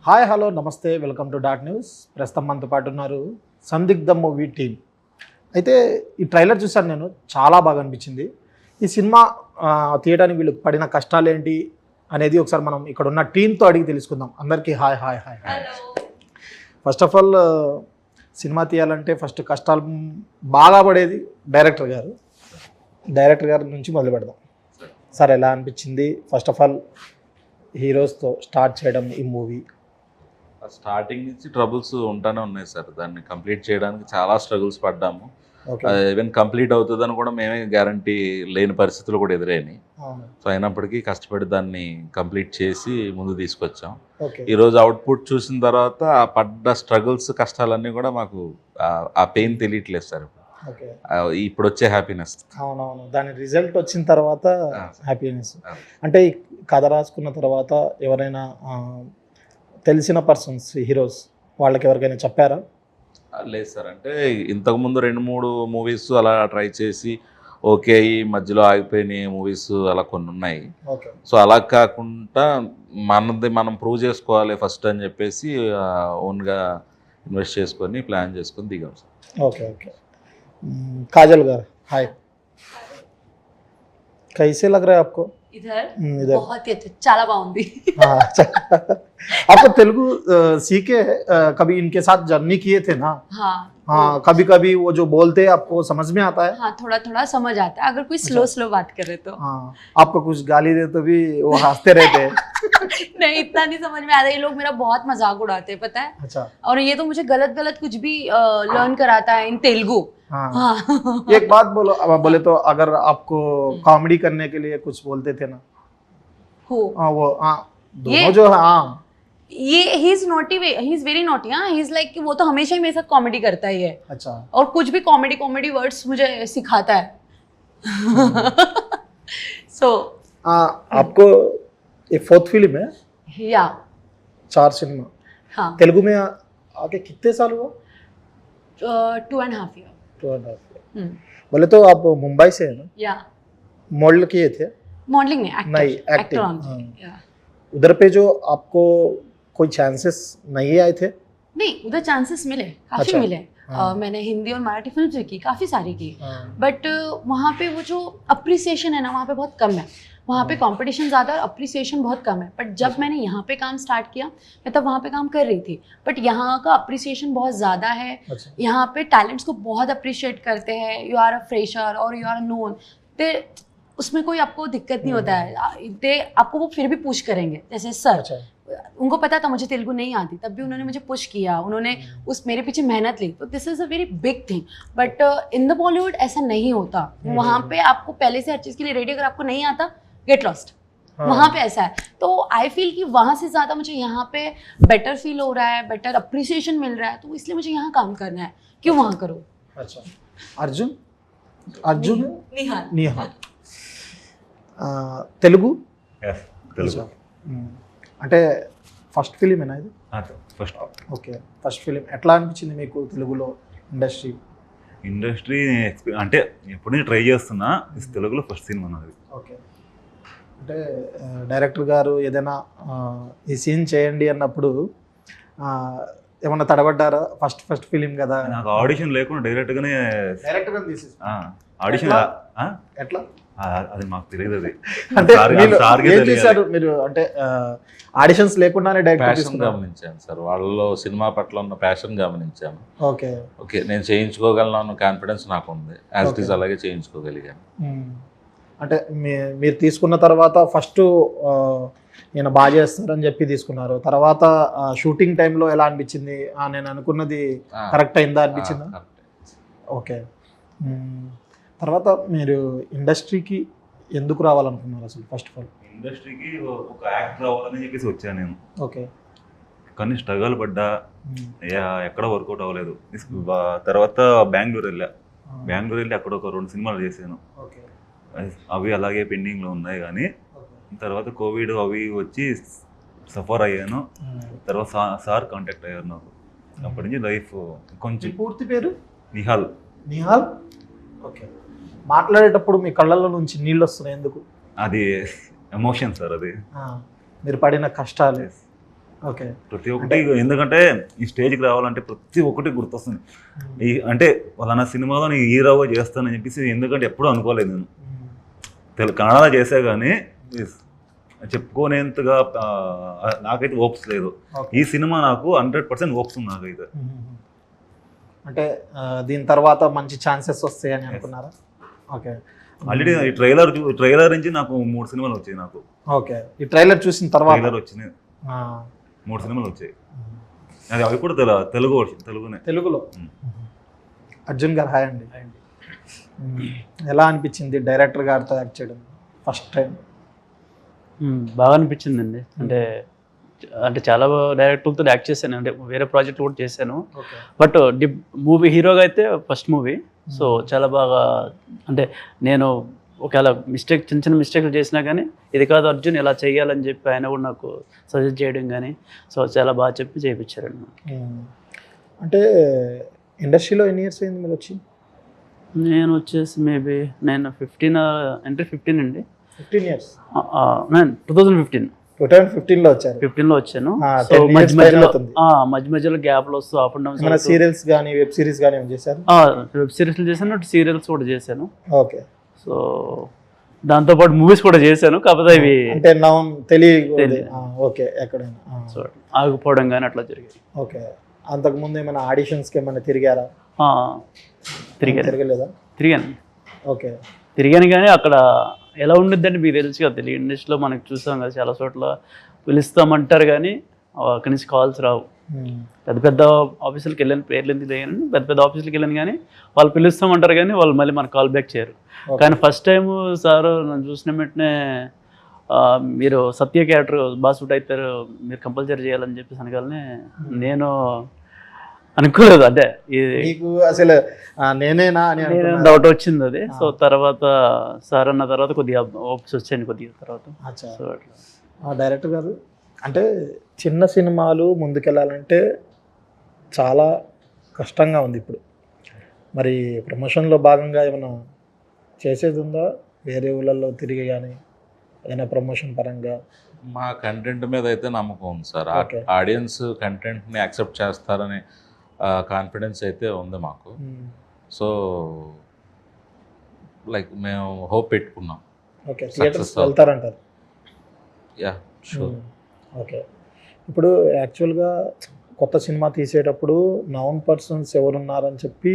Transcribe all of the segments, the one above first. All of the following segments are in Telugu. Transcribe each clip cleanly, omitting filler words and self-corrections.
హాయ్ హలో నమస్తే వెల్కమ్ టు డాట్ న్యూస్. ప్రస్తుతం మనతో పాటు ఉన్నారు సందిగ్ధం మూవీ టీం. అయితే ఈ ట్రైలర్ చూసాను నేను, చాలా బాగా అనిపించింది. ఈ సినిమా తీయడానికి వీళ్ళకి పడిన కష్టాలు ఏంటి అనేది ఒకసారి మనం ఇక్కడ ఉన్న టీంతో అడిగి తెలుసుకుందాం. అందరికీ hi hi hi hi. First of all cinema తీయాలంటే ఫస్ట్ కష్టాలు బాగా పడేది డైరెక్టర్ గారి నుంచి మొదలు పెడదాం. సార్ ఎలా అనిపించింది ఫస్ట్ ఆఫ్ ఆల్ హీరోస్తో స్టార్ట్ చేయడం ఈ మూవీ? స్టార్టింగ్ నుంచి ట్రబుల్స్ ఉంటానే ఉన్నాయి సార్. దాన్ని కంప్లీట్ చేయడానికి చాలా స్ట్రగుల్స్ పడ్డాము. ఈవెన్ కంప్లీట్ అవుతుందని కూడా మేమే గ్యారంటీ లేని పరిస్థితులు కూడా ఎదురైనాయి. సో అయినప్పటికీ కష్టపడి దాన్ని కంప్లీట్ చేసి ముందు తీసుకొచ్చాం. ఈరోజు అవుట్పుట్ చూసిన తర్వాత ఆ పడ్డ స్ట్రగుల్స్ కష్టాలన్నీ కూడా మాకు ఆ పెయిన్ తెలియట్లేదు సార్. ఇప్పుడు వచ్చే హ్యాపీనెస్. అవునవును, దాని రిజల్ట్ వచ్చిన తర్వాత హ్యాపీనెస్. అంటే ఈ కథ రాసుకున్న తర్వాత ఎవరైనా తెలిసిన పర్సన్స్ హీరోస్ వాళ్ళకి ఎవరికైనా చెప్పారా? లేదు సార్, అంటే ఇంతకుముందు 2-3 మూవీస్ అలా ట్రై చేసి ఓకే ఈ మధ్యలో ఆగిపోయిన మూవీస్ అలా కొన్ని ఉన్నాయి. సో అలా కాకుండా మనది మనం ప్రూవ్ చేసుకోవాలి ఫస్ట్ అని చెప్పేసి ఓన్గా ఇన్వెస్ట్ చేసుకొని ప్లాన్ చేసుకొని దిగాం సార్. Okay okay. काजल गार हाय, कैसे लग रहा है आपको? इधर बहुत ही अच्छा, చాలా బాగుంది. आपको तेलुगु सीखे कभी इनके साथ जर्नी किए थे ना? हाँ, कभी कभी वो जो बोलते हैं आपको समझ में आता है? हाँ, थोड़ा थोड़ा समझ आता है अगर कोई स्लो बात करे तो. हाँ, आपको कुछ गाली दे तो भी वो हंसते रहते हैं. नहीं, इतना नहीं समझ में आता. ये लोग मेरा बहुत मजाक उड़ाते हैं, पता है. अच्छा. और ये तो मुझे गलत कुछ भी लर्न कराता है इन तेलुगु. हाँ. एक बात बोलो, अब बोले तो अगर आपको कॉमेडी करने के लिए कुछ बोलते थे ना? हो. वो दोनों जो है ये he is naughty, he is very naughty. हाँ, ही इज लाइक कि वो तो हमेशा ही मेरे साथ कॉमेडी करता ही है. अच्छा. और कुछ भी कॉमेडी वर्ड्स मुझे सिखाता है. सो आपको ये 4th फिल्म है या 4 सिनेमा. हाँ. तेलुगु में आके कितने साल हुआ? 2.5 year. 2.5 year. बोले तो आप मुंबई से है ना? या मॉडल किए थे? मॉडलिंग नहीं, एक्टर. उधर पे जो आपको कोई चांसेस नहीं आए थे? नहीं, उधर चांसेस मिले, काफी अच्छा. मिले. मैंने हिंदी और मराठी फिल्म भी की, काफी सारी की. बट वहाँ पे वो जो अप्रिसिएशन है ना, वहाँ पे बहुत कम है. वहाँ पे कंपटीशन ज़्यादा और अप्रिसिएशन बहुत कम है. बट जब मैंने यहाँ पे काम स्टार्ट किया, मैं तब वहाँ पे काम कर रही थी. बट यहाँ का अप्रिसिएशन बहुत ज़्यादा है. यहाँ पे टैलेंट्स को बहुत अप्रिशिएट करते हैं. यू आर अ फ्रेशर और यू आर नोन, तो उसमें कोई आपको दिक्कत नहीं होता है. आपको वो फिर भी पुश करेंगे. जैसे सर, उनको पता था मुझे तेलुगु नहीं आती, तब भी उन्होंने मुझे पुश किया. उन्होंने उस मेरे पीछे मेहनत ली. तो this is a very big thing. But in the Bollywood ऐसा नहीं होता. वहाँ पे आपको पहले से हर चीज़ के लिए रेडी. अगर आपको नहीं आता, गेट लॉस्ट. वहाँ पे ऐसा है. तो आई फील कि वहाँ से ज़्यादा मुझे यहाँ पे बेटर फील हो रहा है, बेटर अप्रिसिएशन मिल रहा है. तो इसलिए मुझे यहाँ काम करना है. क्यों वहाँ करो. अच्छा. अर्जुन निहाल తెలుగు అంటే ఫస్ట్ ఫిలిమేనా ఇది? ఫస్ట్. Okay, first film. ఎట్లా అనిపించింది మీకు తెలుగులో ఇండస్ట్రీ అంటే ఎప్పుడు ట్రై చేస్తున్నా, తెలుగులో ఫస్ట్ సినిమా నాది. ఓకే. అంటే డైరెక్టర్ గారు ఏదైనా ఈ సీన్ చేయండి అన్నప్పుడు ఏమన్నా తడబడ్డారా? ఫస్ట్ ఫిలిం కదా. నాకు ఆడిషన్ లేకుండా డైరెక్ట్గా తీసేసి ఆడిషన్ ఎట్లా అది మాకు తెలియదు. అది అంటే ఏం చేశారు మీరు? అంటే ఆడిషన్స్ లేకుండానే ప్యాషన్ గమనించాను సార్, వాళ్ళలో సినిమా పట్ల ఉన్న ప్యాషన్ గమనించాను. ఓకే ఓకే, నేను చేయించుకోగలను అన్న కాన్ఫిడెన్స్ నాకు ఉంది. యాజ్ ఇట్ ఈస్ అలాగే చేయించుకోగలిగాను. అంటే మీరు తీసుకున్న తర్వాత ఫస్ట్ నేను బాగా చేస్తారని చెప్పి తీసుకున్నారు. తర్వాత షూటింగ్ టైంలో ఎలా అనిపించింది? నేను అనుకున్నది కరెక్ట్ అయిందా అనిపించిందా? ఓకే. తర్వాత మీరు ఇండస్ట్రీకి ఎందుకు రావాలనుకున్నారు అసలు? ఫస్ట్ ఆఫ్ ఆల్ ఇండస్ట్రీకి ఒక యాక్టర్ అవ్వాలని చెప్పేసి వచ్చాను నేను. ఓకే. కానీ స్ట్రగల్ పడ్డా, ఎక్కడ వర్కౌట్ అవ్వలేదు. తర్వాత బెంగళూరు వెళ్ళి అక్కడ ఒక 2 సినిమాలు చేశాను. అవి అలాగే పెండింగ్లో ఉన్నాయి. కానీ తర్వాత కోవిడ్ అవి వచ్చి సఫర్ అయ్యాను. తర్వాత సార్ కాంటాక్ట్ అయ్యారు నాకు. అప్పటి నుంచి లైఫ్ కొంచెం. పూర్తి పేరు? నిహాల్. ఓకే. మాట్లాడేటప్పుడు మీ కళ్ళల్లో నుంచి నీళ్ళు వస్తున్నాయి ఎందుకు? అది ఎమోషన్ సార్. అది మీరు పడిన కష్టాలు ఓకే. ప్రతి ఒక్కటి, ఎందుకంటే ఈ స్టేజ్కి రావాలంటే ప్రతి ఒక్కటి గుర్తొస్తుంది. ఈ అంటే వాళ్ళ సినిమాలో నేను హీరోగా చేస్తానని చెప్పేసి ఎందుకంటే ఎప్పుడూ అనుకోలేదు నేను. కన్నడలో చేసే కానీ చెప్పుకోనేంతగా నాకైతే హోప్స్ లేదు. ఈ సినిమా నాకు 100% హోప్స్ ఉంది నాకైతే. అంటే దీని తర్వాత మంచి ఛాన్సెస్ వస్తాయని అనుకున్నారా? ఓకే. ఆల్రెడీ ఈ ట్రైలర్ నుంచి నాకు 3 సినిమాలు వచ్చాయి. నాకు ఓకే. ఈ ట్రైలర్ చూసిన తర్వాత ట్రైలర్ వచ్చినాయి, 3 సినిమాలు వచ్చాయి. అది అవి కూడా తెలుగునే. తెలుగులో. అర్జున్ గారు హాయ్ అండి. ఎలా అనిపించింది డైరెక్టర్ గారితో యాక్ట్ చేయడం ఫస్ట్ టైం? బాగా అనిపించిందండి. అంటే చాలా డైరెక్టర్లతో యాక్ట్ చేశాను, అంటే వేరే ప్రాజెక్ట్ కూడా చేశాను. బట్ మూవీ హీరోగా అయితే ఫస్ట్ మూవీ. సో చాలా బాగా, అంటే నేను ఒకవేళ చిన్న చిన్న మిస్టేక్లు చేసినా కానీ ఇది కాదు అర్జున్ ఇలా చేయాలని చెప్పి ఆయన కూడా నాకు సజెస్ట్ చేయడం కానీ, సో చాలా బాగా చెప్పి చేయించారండి. అంటే ఇండస్ట్రీలో ఎన్ని ఇయర్స్ అయింది మీరు వచ్చి? నేను వచ్చేసి మేబీ నేను 15 అండి. 15 ఇయర్స్. నేను 2015లో వచ్చారు. 15లో వచ్చాను. సో మధ్య మధ్యలో గ్యాప్లు వస్తూ అప్ అండ్ డౌన్. సీరియల్స్ కానీ వెబ్ సిరీస్ కానీ చేశారు? వెబ్ సిరీస్లు చేశాను, సీరియల్స్ కూడా చేశాను. ఓకే. సో దాంతోపాటు మూవీస్ కూడా చేశాను, కాకపోతే ఇవి అంటే తెలియదు. ఓకే. ఎక్కడైనా సో ఆగిపోవడం కానీ అట్లా జరిగాయి. ఓకే. అంతకుముందు ఏమైనా ఆడిషన్స్కి ఏమైనా తిరిగారా? తిరిగాను. ఓకే. తిరిగాను కానీ అక్కడ ఎలా ఉండిద్దంటే మీకు తెలుసు కదా, తెలుగు ఇండస్ట్రీలో మనకు చూసాం కదా, చాలా చోట్ల పిలుస్తామంటారు కానీ అక్కడి నుంచి కాల్స్ రావు. పెద్ద పెద్ద ఆఫీసులకు వెళ్ళాను, పేర్లు ఎందుకు తెలియను, పెద్ద పెద్ద ఆఫీసులకు వెళ్ళాను కానీ వాళ్ళు పిలుస్తామంటారు కానీ వాళ్ళు మళ్ళీ మనకు కాల్ బ్యాక్ చేయరు. కానీ ఫస్ట్ టైం సార్ నన్ను చూసిన వెంటనే మీరు సత్య క్యారెక్టర్ బాగా సూట్ అవుతారు, మీరు కంపల్సరీ చేయాలని చెప్పేసి అనగానే నేను అనుకోలేదు. అంటే అసలు నేనేనా అని డౌట్ వచ్చింది అది. సో తర్వాత సార్ అన్న తర్వాత కొద్దిగా ఓప్స్ వచ్చాను కొద్దిగా తర్వాత. సో అట్లా డైరెక్టర్ గారు అంటే చిన్న సినిమాలు ముందుకెళ్ళాలంటే చాలా కష్టంగా ఉంది ఇప్పుడు. మరి ప్రమోషన్లో భాగంగా ఏమైనా చేసేది ఉందా వేరే ఊళ్ళల్లో తిరిగి కానీ ఏదైనా ప్రమోషన్ పరంగా? మా కంటెంట్ మీద అయితే నమ్మకం ఉంది సార్. ఆడియన్స్ కంటెంట్ని యాక్సెప్ట్ చేస్తారని కాన్ఫిడెన్స్ అయితే ఉంది మాకు. సో లైక్ మేము హోప్ పెట్టుకున్నాం. ఓకే. థియేటర్స్ వెళ్తారంటారు? Yeah sure. ఓకే. ఇప్పుడు యాక్చువల్గా కొత్త సినిమా తీసేటప్పుడు నౌన్ పర్సన్స్ ఎవరున్నారని చెప్పి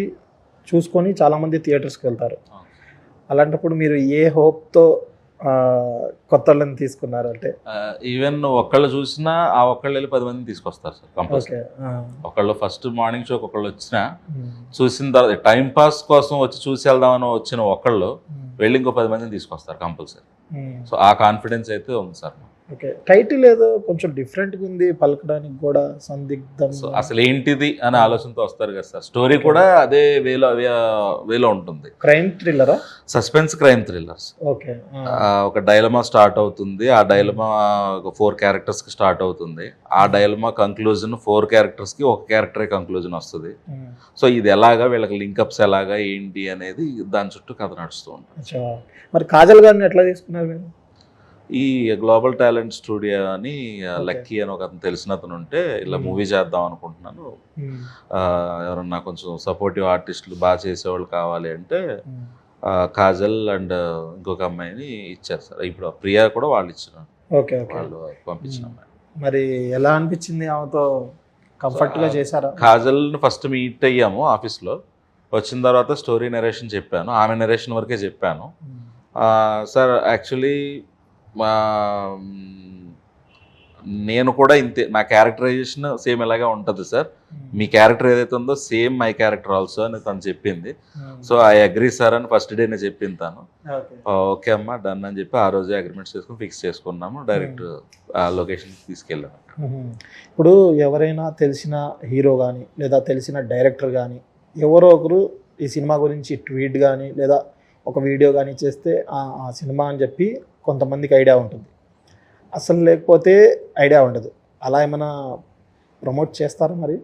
చూసుకొని చాలామంది థియేటర్స్కి వెళ్తారు. అలాంటప్పుడు మీరు ఏ హోప్తో కొత్త వాళ్ళని తీసుకున్నారు? అంటే ఈవెన్ ఒక్కళ్ళు చూసినా ఆ ఒక్కళ్ళు వెళ్ళి 10 మందిని తీసుకొస్తారు సార్ కంపల్సరీ. ఒకళ్ళు ఫస్ట్ మార్నింగ్ షోకి ఒకళ్ళు వచ్చినా చూసిన తర్వాత టైం పాస్ కోసం వచ్చి చూసి వెళ్దామని వచ్చిన ఒకళ్ళు వెళ్ళి ఇంకో 10 మందిని తీసుకొస్తారు కంపల్సరీ. సో ఆ కాన్ఫిడెన్స్ అయితే ఉంది సార్. ఓకే. టైటిల్ ఏదో కొంచెం డిఫరెంట్గా ఉంది పలకడానికి కూడా, సందిగ్ధం. సో అసలు ఏంటిది అనే ఆలోచనతో వస్తారు కదా సార్. స్టోరీ కూడా అదే వేలో ఉంటుంది. క్రైమ్ థ్రిల్లరా? Suspense crime thrillers. ఓకే. ఒక డైలమా స్టార్ట్ అవుతుంది. ఆ డైలమా 4 క్యారెక్టర్స్కి స్టార్ట్ అవుతుంది. ఆ డైలమా కంక్లూజన్ 4 క్యారెక్టర్స్కి ఒక క్యారెక్టరే కంక్లూజన్ వస్తుంది. సో ఇది ఎలాగా వీళ్ళకి లింకప్స్ ఎలాగా ఏంటి అనేది దాని చుట్టూ కథ నడుస్తూ ఉంటుంది. మరి కాజల్ గారిని ఎట్లా తీసుకున్నారు మీరు? ఈ గ్లోబల్ టాలెంట్ స్టూడియో అని లక్కీ అని ఒక అతను తెలిసిన అతను ఉంటే ఇలా మూవీ చేద్దాం అనుకుంటున్నాను, ఎవరన్నా కొంచెం సపోర్టివ్ ఆర్టిస్టులు బాగా చేసేవాళ్ళు కావాలి అంటే కాజల్ అండ్ ఇంకొక అమ్మాయిని ఇచ్చారు సార్. ఇప్పుడు ప్రియా కూడా వాళ్ళు ఇచ్చినారు. ఓకే. వాళ్ళు పంపించిన అమ్మాయి. మరి ఎలా అనిపించింది? ఆమెతో కంఫర్ట్గా చేశారా? కాజల్ని ఫస్ట్ మీట్ అయ్యాము ఆఫీస్లో. వచ్చిన తర్వాత స్టోరీ నరేషన్ చెప్పాను, ఆమె నరేషన్ వరకే చెప్పాను. సార్ యాక్చువల్లీ నేను కూడా ఇంతే, నా క్యారెక్టరైజేషన్ సేమ్ ఇలాగే ఉంటుంది సార్. మీ క్యారెక్టర్ ఏదైతే ఉందో సేమ్ మై క్యారెక్టర్ ఆల్సో అని తను చెప్పింది. సో ఐ అగ్రీ సార్ అని ఫస్ట్ డేనే చెప్పింది తను. ఓకే అమ్మా డన్ అని చెప్పి ఆ రోజే అగ్రిమెంట్స్ చేసుకుని ఫిక్స్ చేసుకున్నాము. డైరెక్ట్ లొకేషన్కి తీసుకెళ్ళాము. ఇప్పుడు ఎవరైనా తెలిసిన హీరో కానీ లేదా తెలిసిన డైరెక్టర్ కానీ ఎవరో ఒకరు ఈ సినిమా గురించి ట్వీట్ కానీ లేదా ఒక వీడియో కానీ చేస్తే ఆ సినిమా అని చెప్పి కొంతమందికి ఐడియా ఉంటుంది, అసలు లేకపోతే ఐడియా ఉండదు. అలా ఏమైనా ప్రమోట్ చేస్తారా మరి?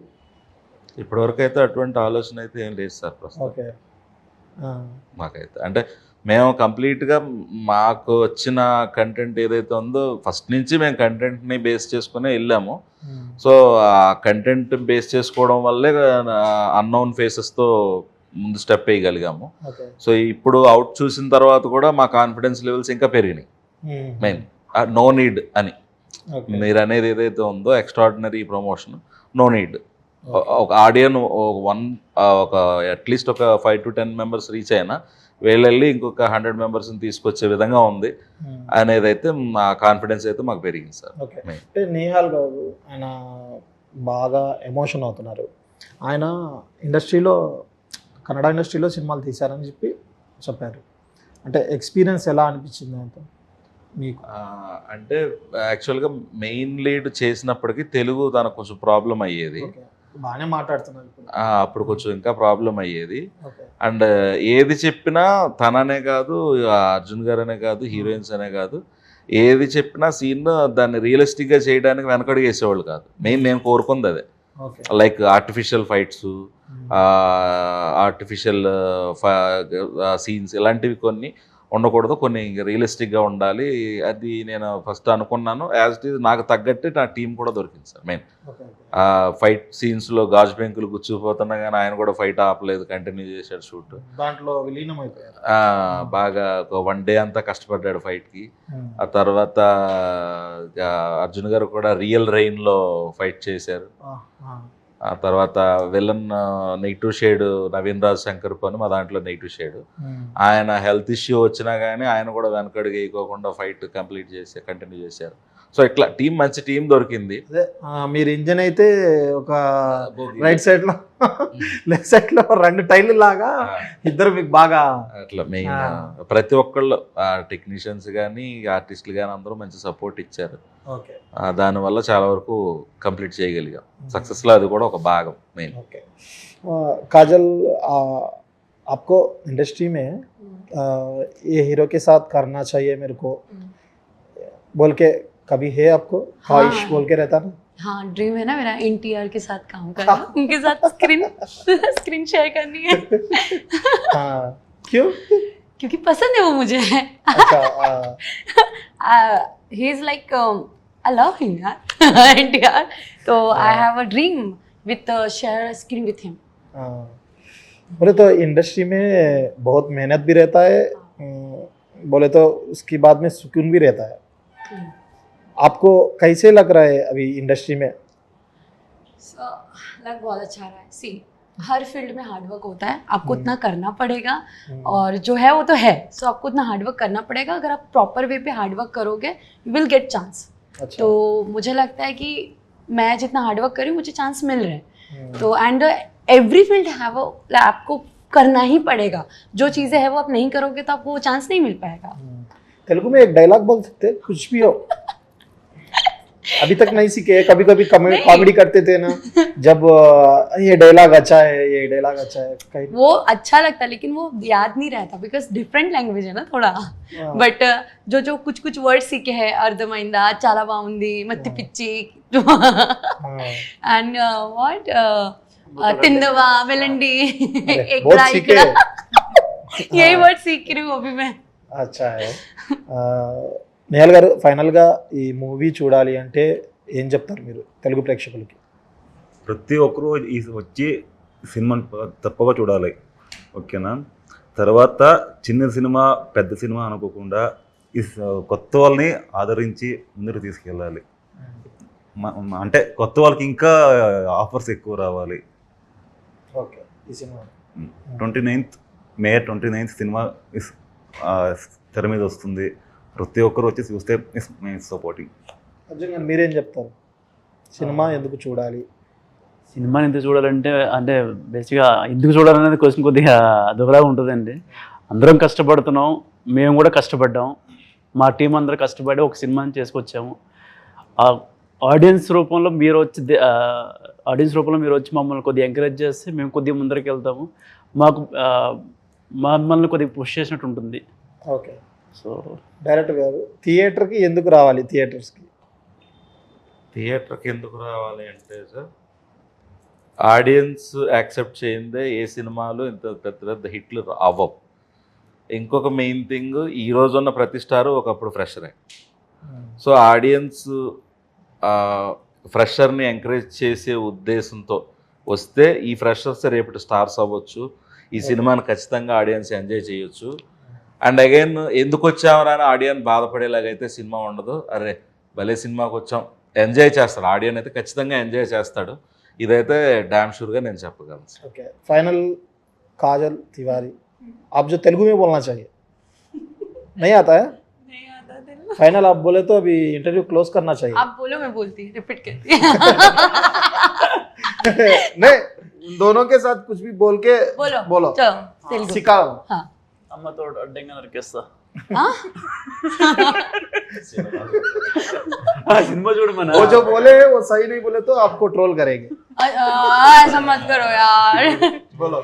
ఇప్పటివరకు అయితే అటువంటి ఆలోచన అయితే ఏం లేదు సార్. ఓకే. మాకైతే అంటే మేము కంప్లీట్గా మాకు వచ్చిన కంటెంట్ ఏదైతే ఉందో ఫస్ట్ నుంచి మేము కంటెంట్ని బేస్ చేసుకునే వెళ్ళాము. సో ఆ కంటెంట్ బేస్ చేసుకోవడం వల్లే అన్నోన్ ఫేసెస్తో ముందు స్టెప్ వేయగలిగాము. సో ఇప్పుడు అవుట్ చూసిన తర్వాత కూడా మా కాన్ఫిడెన్స్ లెవెల్స్ ఇంకా పెరిగినాయి. మెయిన్ నో నీడ్ అని మీరు అనేది ఏదైతే ఉందో ఎక్స్ట్రాడినరీ ప్రమోషన్, నో నీడ్. ఒక ఆడియన్ ఒక అట్లీస్ట్ ఒక 5 to 10 మెంబర్స్ రీచ్ అయినా వెళ్ళి ఇంకొక 100 మెంబర్స్ని తీసుకొచ్చే విధంగా ఉంది అనేది అయితే మా కాన్ఫిడెన్స్ అయితే మాకు పెరిగింది సార్. అంటే నిహాల్ బాబు ఆయన బాగా ఎమోషన్ అవుతున్నారు. ఆయన ఇండస్ట్రీలో కన్నడ ఇండస్ట్రీలో సినిమాలు తీశారని చెప్పారు. అంటే ఎక్స్పీరియన్స్ ఎలా అనిపించింది అంత మీకు? అంటే యాక్చువల్గా మెయిన్ లీడ్ చేసినప్పటికీ తెలుగు తనకు కొంచెం ప్రాబ్లం అయ్యేది. బాగానే మాట్లాడుతున్నారు అప్పుడు కొంచెం ఇంకా ప్రాబ్లం అయ్యేది. అండ్ ఏది చెప్పినా తననే కాదు, అర్జున్ గారు అనే కాదు, హీరోయిన్స్ అనే కాదు, ఏది చెప్పినా సీన్ దాన్ని రియలిస్టిక్గా చేయడానికి వెనకడుగు వేసేవాళ్ళు కాదు. మెయిన్ నేను కోరుకుంది అదే. Like artificial fights, artificial scenes ఇలాంటివి కొన్ని ఉండకూడదు, కొన్ని రియలిస్టిక్గా ఉండాలి. అది నేను ఫస్ట్ అనుకున్నాను. యాజ్ ఇట్ ఈజ్ నాకు తగ్గట్టు నా టీం కూడా దొరికింది సార్. మెయిన్ ఫైట్ సీన్స్లో గాజు పెంకులు గుచ్చిపోతున్నా కానీ ఆయన కూడా ఫైట్ ఆపలేదు, కంటిన్యూ చేశాడు షూట్. దాంట్లో విలీనం అయిపోయారు. బాగా ఒక 1 day అంతా కష్టపడ్డాడు ఫైట్కి. ఆ తర్వాత అర్జున్ గారు కూడా రియల్ రెయిన్లో ఫైట్ చేశారు. ఆ తర్వాత villain negative shade Naveen Raj Shankar పని, మా దాంట్లో నెగిటివ్ షేడ్. ఆయన హెల్త్ ఇష్యూ వచ్చినా కానీ ఆయన కూడా వెనకడుగు వేయకోకుండా ఫైట్ కంప్లీట్ చేసి కంటిన్యూ చేశారు. సో ఇట్లా టీం, మంచి టీం దొరికింది. మీరు ఇంజన్ అయితే ఒక రైట్ సైడ్లో లెఫ్ట్ సైడ్లో 2 టైర్లు లాగా ఇద్దరు మీకు బాగా అట్లా మెయిన్ ప్రతి ఒక్కళ్ళు టెక్నీషియన్స్ కానీ ఆర్టిస్టులు కానీ అందరూ మంచి సపోర్ట్ ఇచ్చారు. దానివల్ల చాలా వరకు కంప్లీట్ చేయగలిగాం. సక్సెస్లో అది కూడా ఒక భాగం మెయిన్. काजल, आपको इंडस्ट्री में ये हीरो के साथ करना चाहिए मेरे को बोल के कभी है आपको ख्वाहिश? बोल के रहता ना? हाँ, ड्रीम है ना मेरा NTR के साथ काम करना, उनके साथ स्क्रीन शेयर करनी है. हाँ, क्यों? क्योंकि पसंद है वो मुझे. अच्छा, he is like I love him यार. NTR, तो I have a dream with share screen with him. बोले तो इंडस्ट्री में बहुत मेहनत भी रहता है, बोले तो उसके बाद में सुकून भी रहता है. आपको कैसे लग रहा है अभी इंडस्ट्री में? लग बहुत अच्छा रहा है. सी, हर फील्ड में हार्डवर्क होता है, आपको उतना करना पड़ेगा और जो है वो तो है. सो आपको उतना हार्डवर्क करना पड़ेगा. अगर आप प्रॉपर वे पे हार्डवर्क करोगे यू विल गेट चांस. तो मुझे लगता है कि मैं जितना हार्डवर्क करी मुझे चांस मिल रहे हैं. तो एंड एवरी फील्ड हैव आपको करना ही पड़ेगा. जो चीज़ें हैं वो आप नहीं करोगे तो आपको वो चांस नहीं मिल पाएगा. तेलुगु में एक डायलॉग बोल सकते हैं, कुछ भी हो. अभी तक नहीं सीखे. कभी कभी कॉमेडी करते थे ना, जब ये डायलॉग अच्छा है, ये डायलॉग अच्छा है, कहीं वो अच्छा लगता है लेकिन वो याद नहीं रहता बिकॉज डिफरेंट लैंग्वेज है ना थोड़ा. बट जो कुछ वर्ड सीखे हैं, अर्धమైందా, చాలా బాగుంది, మత్తి పిచ్చి, एंड व्हाट तिंदवा मेलंडी, एकड़ा एकड़ा, यही वर्ड सीख रही हूँ अभी मैं. अच्छा है. నిహాల్ గారు, ఫైనల్గా ఈ మూవీ చూడాలి అంటే ఏం చెప్తారు మీరు తెలుగు ప్రేక్షకులకి? ప్రతి ఒక్కరూ వచ్చి సినిమాని తప్పగా చూడాలి, ఓకేనా? తర్వాత చిన్న సినిమా పెద్ద సినిమా అనుకోకుండా ఈ కొత్త వాళ్ళని ఆదరించి ముందుకు తీసుకెళ్ళాలి. అంటే కొత్త వాళ్ళకి ఇంకా ఆఫర్స్ ఎక్కువ రావాలి. ఓకే, ఈ cinema 29th May 29th cinema తెర మీద వస్తుంది. ప్రతి ఒక్కరు వచ్చి చూస్తే సపోర్టింగ్. అర్జున్ గారు, మీరేం చెప్తారు? సినిమా ఎందుకు చూడాలి? సినిమాని ఎందుకు చూడాలంటే, అంటే బేసిక్గా ఎందుకు చూడాలనేది క్వశ్చన్ కొద్దిగా అదొకలాగా ఉంటుందండి. అందరం కష్టపడుతున్నాం, మేము కూడా కష్టపడ్డాం, మా టీం అందరూ కష్టపడి ఒక సినిమాని చేసుకొచ్చాము. ఆడియన్స్ రూపంలో మీరు వచ్చి మమ్మల్ని కొద్దిగా ఎంకరేజ్ చేస్తే మేము కొద్దిగా ముందరికి వెళ్తాము. మాకు మమ్మల్ని కొద్దిగా పుష్ చేసినట్టు ఉంటుంది. ఓకే. సో డైరెక్టర్ గారు, థియేటర్కి ఎందుకు రావాలి? థియేటర్కి ఎందుకు రావాలి అంటే సార్, ఆడియన్స్ యాక్సెప్ట్ చేయిందే ఏ సినిమాలు ఇంత పెద్ద పెద్ద హిట్లు అవ్వవు. ఇంకొక మెయిన్ థింగ్, ఈ రోజు ఉన్న ప్రతి స్టారు ఒకప్పుడు ఫ్రెషరే. సో ఆడియన్స్ ఫ్రెషర్ని ఎంకరేజ్ చేసే ఉద్దేశంతో వస్తే ఈ ఫ్రెషర్స్ రేపటి స్టార్స్ అవ్వచ్చు. ఈ సినిమాని ఖచ్చితంగా ఆడియన్స్ ఎంజాయ్ చేయొచ్చు. అండ్ అగైన్ ఎందుకు వచ్చామరా అని ఆడియన్స్ బాధపడేలాగైతే సినిమా ఉండదు. అరే భలే సినిమాకి వచ్చాం, ఎంజాయ్ చేస్తాడు ఆడియన్స్, అయితే ఖచ్చితంగా ఎంజాయ్ చేస్తాడు. ఇదైతే డ్యామ్ షూర్గా నేను చెప్పగలను. ओके फाइनल काजल तिवारी, आप जो तेलुगु में बोलना चाहिए नहीं आता है? नहीं आता दिल। फाइनल आप बोले तो अभी इंटरव्यू क्लोज करना चाहिए। आप बोलो, मैं बोलती, रिपीट करती। नहीं, दोनों के साथ कुछ भी बोल के बोलो चलो तेलुगु। सिखा हाँ అమ్మతో అడ్డంగా నరికేస్తా. हाँ? సినిమా చూడమన్నా. वो जो बोले वो सही नहीं बोले तो आपको ट्रोल करेंगे। ऐसा मत करो यार। बोलो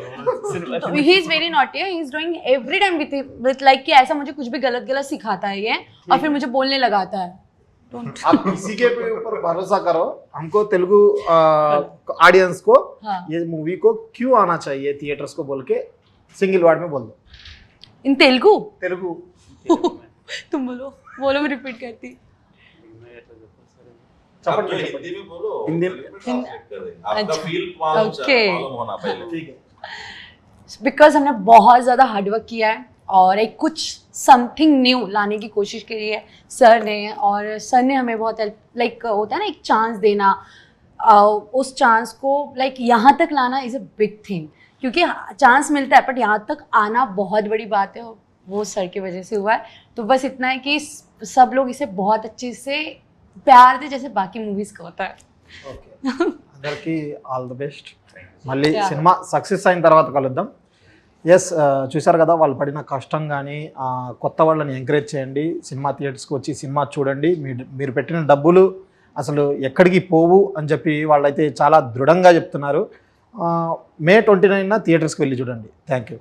he is very naughty, he is doing every time with like कि ऐसा मुझे कुछ भी गलत गलत सिखाता है ये और फिर मुझे बोलने लगाता है। आप किसी के भी ऊपर भरोसा करो, हमको तेलुगु ऑडियंस को हाँ। ये मूवी को क्यों आना चाहिए थिएटर्स को बोल के सिंगल वर्ड में बोल दो। इन तेलुगु तेलुगु तुम बोलो, बोलो मैं रिपीट करती। चपट हिंदी में बोलो, हिंदी में आपका फील Okay. मालूम होना पहले. ठीक है। बिकॉज हमने बहुत ज़्यादा हार्डवर्क किया है और एक कुछ समथिंग न्यू लाने की कोशिश करी है सर ने, और सर ने हमें बहुत हेल्प, लाइक होता है ना एक चांस देना, उस चांस को लाइक यहाँ तक लाना इज़ अ बिग थिंग, क्योंकि चांस मिलता है बट यहाँ तक आना बहुत बड़ी बात है, और वो सर की वजह से हुआ है। तो बस इतना है कि सब लोग इसे बहुत अच्छे से प्यार दे जैसे बाकी मूवीज़ का होता है। ఓకే అందరికీ ఆల్ ది బెస్ట్. మళ్ళీ సినిమా సక్సెస్ అయిన తర్వాత కలుద్దాం. ఎస్, చూశారు కదా వాళ్ళు పడిన కష్టం. కానీ కొత్త వాళ్ళని ఎంకరేజ్ చేయండి, సినిమా థియేటర్స్కి వచ్చి సినిమా చూడండి. మీరు పెట్టిన డబ్బులు అసలు ఎక్కడికి పోవు అని చెప్పి వాళ్ళైతే చాలా దృఢంగా చెప్తున్నారు. మే 29న థియేటర్స్కి వెళ్ళి చూడండి. Thank you.